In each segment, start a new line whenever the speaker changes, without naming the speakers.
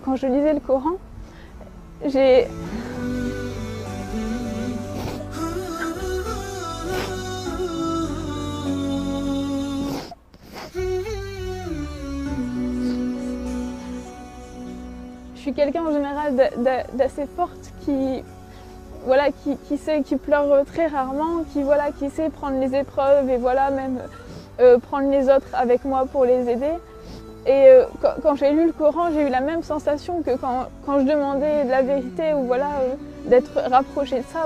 Quand je lisais le Coran, j'ai... Je suis quelqu'un en général d'assez forte qui pleure très rarement, qui sait prendre les épreuves et même prendre les autres avec moi pour les aider. Et quand j'ai lu le Coran, j'ai eu la même sensation que quand je demandais de la vérité ou d'être rapprochée de ça,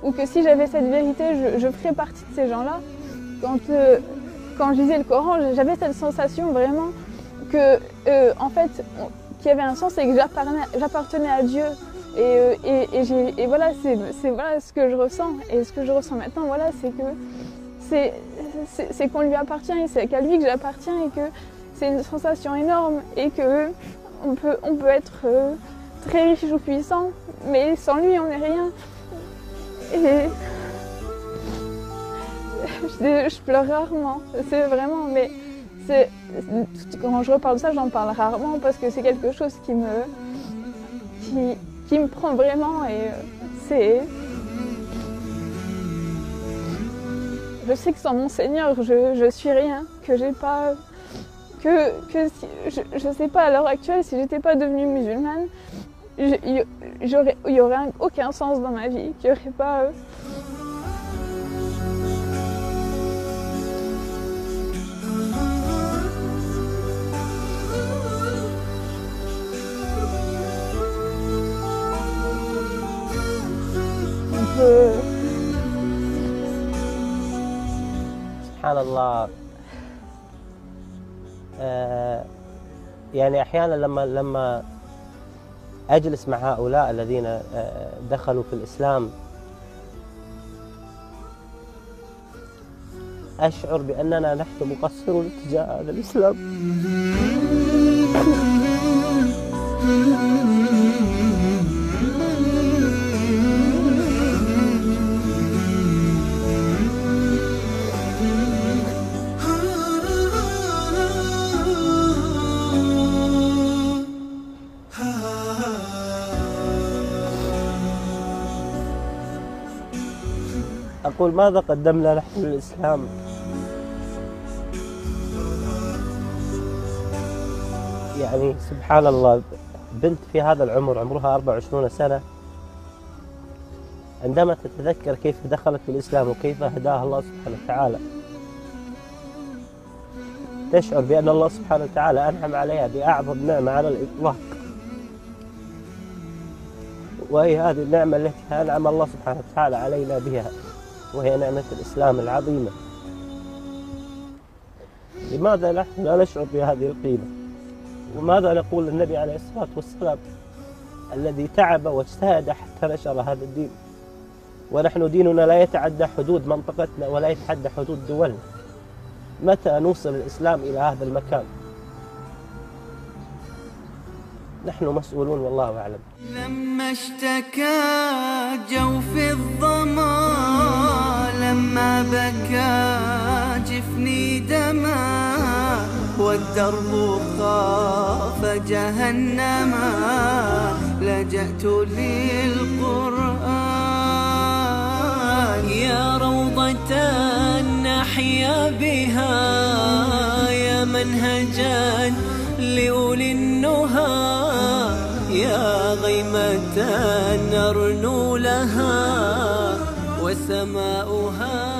ou que si j'avais cette vérité, je ferais partie de ces gens-là. Quand je lisais le Coran, j'avais cette sensation vraiment que, en fait, qu'il y avait un sens et que j'appartenais à Dieu. Et voilà, c'est ce que je ressens. Et ce que je ressens maintenant, c'est qu'on lui appartient et c'est qu'à lui que j'appartiens et que c'est une sensation énorme et qu'on peut être très riche ou puissant, mais sans lui on n'est rien. Et je pleure rarement, c'est vraiment, mais quand je reparle de ça, j'en parle rarement parce que c'est quelque chose qui me prend vraiment et c'est... Je sais que sans mon Seigneur, je suis rien, que j'ai pas... Que si, je sais pas à l'heure actuelle, si j'étais pas devenue musulmane, il y aurait aucun sens dans ma vie, qu'il y aurait pas...
سبحان الله. يعني أحيانا لما أجلس مع هؤلاء الذين دخلوا في الإسلام أشعر بأننا نحن مقصرون تجاه هذا الإسلام. أقول ماذا قدمنا نحن للإسلام؟ يعني سبحان الله، بنت في هذا العمر عمرها 24 سنة عندما تتذكر كيف دخلت في الإسلام وكيف هداها الله سبحانه وتعالى تشعر بأن الله سبحانه وتعالى أنعم عليها بأعظم نعمة على الإطلاق، وهي هذه النعمة التي أنعم الله سبحانه وتعالى علينا بها، وهي نعمة الإسلام العظيمة. لماذا نحن لا نشعر بهذه القيمة؟ وماذا نقول للنبي عليه الصلاة والسلام الذي تعب واجتهد حتى نشر هذا الدين، ونحن ديننا لا يتعدى حدود منطقتنا ولا يتعدى حدود دولنا؟ متى نوصل الإسلام إلى هذا المكان؟ نحن مسؤولون والله أعلم.
لما اشتكى جوف الظما، لما بكى جفني دما، والدرب خاف جهنما، لجأت للقرآن يا روضة نحيا بها، يا منهجا لأولي النهى، يا غيمة نرنو لها وسماؤها